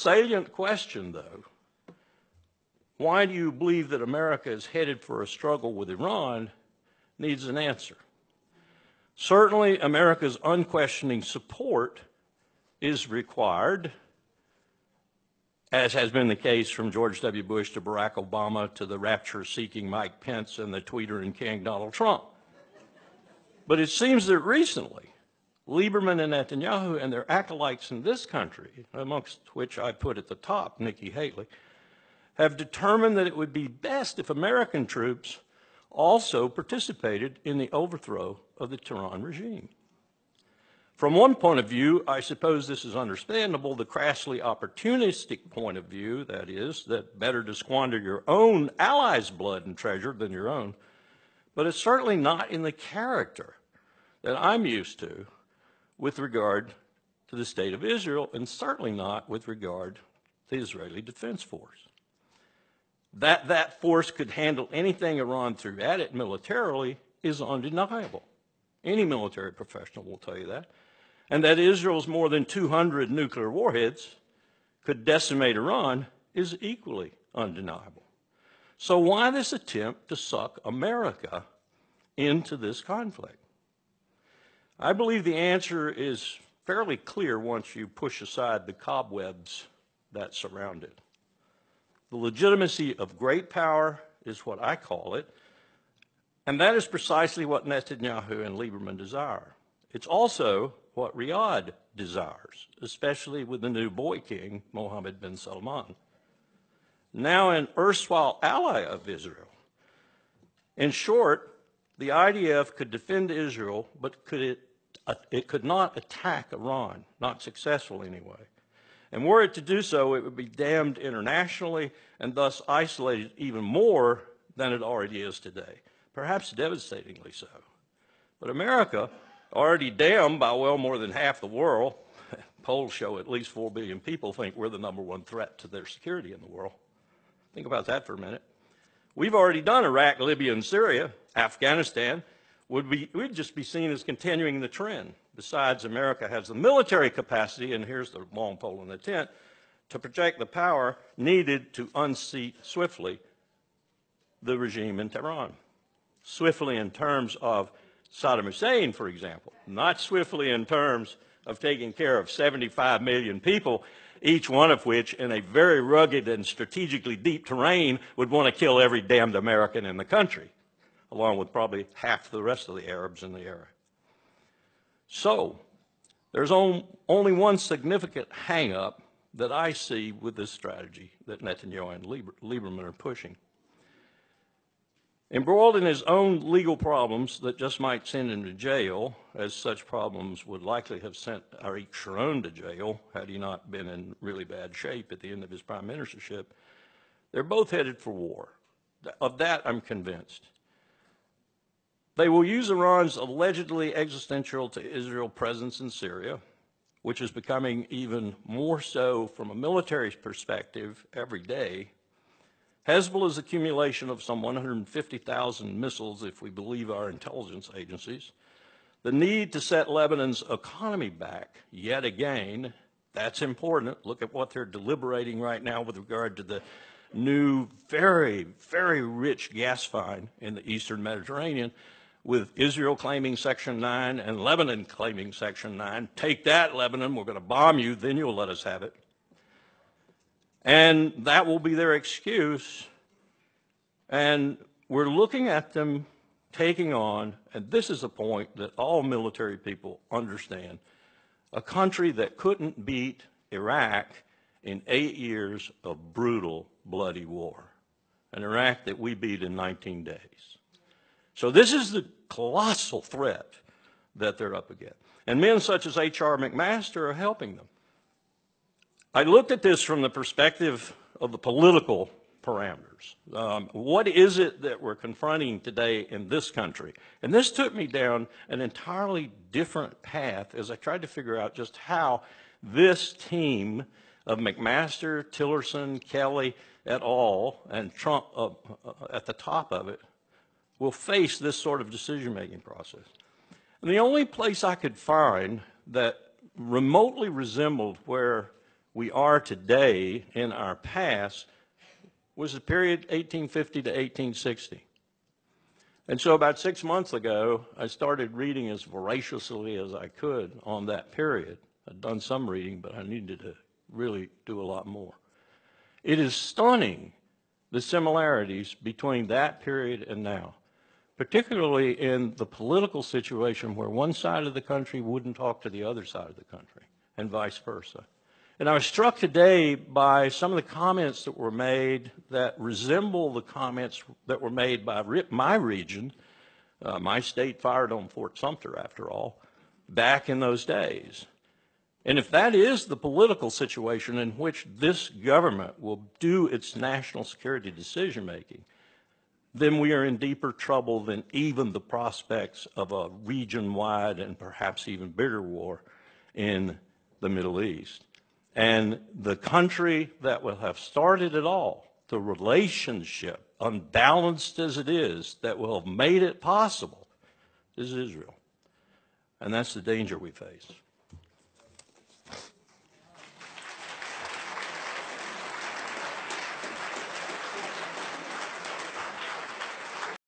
salient question, though, why do you believe that America is headed for a struggle with Iran, needs an answer. Certainly, America's unquestioning support is required, as has been the case from George W. Bush to Barack Obama to the rapture-seeking Mike Pence and the tweeter-and king Donald Trump. But it seems that recently, Lieberman and Netanyahu and their acolytes in this country, amongst which I put at the top Nikki Haley, have determined that it would be best if American troops also participated in the overthrow of the Tehran regime. From one point of view, I suppose this is understandable, the crassly opportunistic point of view, that is, that better to squander your own allies' blood and treasure than your own, but it's certainly not in the character that I'm used to with regard to the state of Israel, and certainly not with regard to the Israeli Defense Force. That force could handle anything Iran threw at it militarily is undeniable. Any military professional will tell you that. And that Israel's more than 200 nuclear warheads could decimate Iran is equally undeniable. So why this attempt to suck America into this conflict? I believe the answer is fairly clear once you push aside the cobwebs that surround it. The legitimacy of great power is what I call it, and that is precisely what Netanyahu and Lieberman desire. It's also what Riyadh desires, especially with the new boy king, Mohammed bin Salman, now an erstwhile ally of Israel. In short, the IDF could defend Israel, but it could not attack Iran, not successfully anyway. And were it to do so, it would be damned internationally and thus isolated even more than it already is today, perhaps devastatingly so. But America, already damned by well more than half the world, polls show at least 4 billion people think we're the #1 threat to their security in the world. Think about that for a minute. We've already done Iraq, Libya, and Syria. Afghanistan we'd just be seen as continuing the trend. Besides, America has the military capacity, and here's the long pole in the tent, to project the power needed to unseat swiftly the regime in Tehran. Swiftly in terms of Saddam Hussein, for example, not swiftly in terms of taking care of 75 million people, each one of which in a very rugged and strategically deep terrain would want to kill every damned American in the country, along with probably half the rest of the Arabs in the area. So, there's only one significant hang-up that I see with this strategy that Netanyahu and Lieberman are pushing. Embroiled in his own legal problems that just might send him to jail, as such problems would likely have sent Ariel Sharon to jail had he not been in really bad shape at the end of his prime ministership, they're both headed for war. Of that, I'm convinced. They will use Iran's allegedly existential to Israel presence in Syria, which is becoming even more so from a military perspective every day. Hezbollah's accumulation of some 150,000 missiles, if we believe our intelligence agencies, the need to set Lebanon's economy back yet again, that's important. Look at what they're deliberating right now with regard to the new, very, very rich gas find in the eastern Mediterranean, with Israel claiming Section 9 and Lebanon claiming Section 9. Take that, Lebanon, we're going to bomb you, then you'll let us have it. And that will be their excuse. And we're looking at them taking on, and this is a point that all military people understand, a country that couldn't beat Iraq in 8 years of brutal, bloody war. An Iraq that we beat in 19 days. So this is the colossal threat that they're up against. And men such as H.R. McMaster are helping them. I looked at this from the perspective of the political parameters. What is it that we're confronting today in this country? And this took me down an entirely different path as I tried to figure out just how this team of McMaster, Tillerson, Kelly, et al., and Trump at the top of it, will face this sort of decision-making process. And the only place I could find that remotely resembled where we are today in our past was the period 1850 to 1860. And so about 6 months ago, I started reading as voraciously as I could on that period. I'd done some reading, but I needed to really do a lot more. It is stunning, the similarities between that period and now, particularly in the political situation where one side of the country wouldn't talk to the other side of the country, and vice versa. And I was struck today by some of the comments that were made that resemble the comments that were made by my region. My state fired on Fort Sumter, after all, back in those days. And if that is the political situation in which this government will do its national security decision-making, then we are in deeper trouble than even the prospects of a region-wide and perhaps even bigger war in the Middle East. And the country that will have started it all, the relationship, unbalanced as it is, that will have made it possible, is Israel. And that's the danger we face.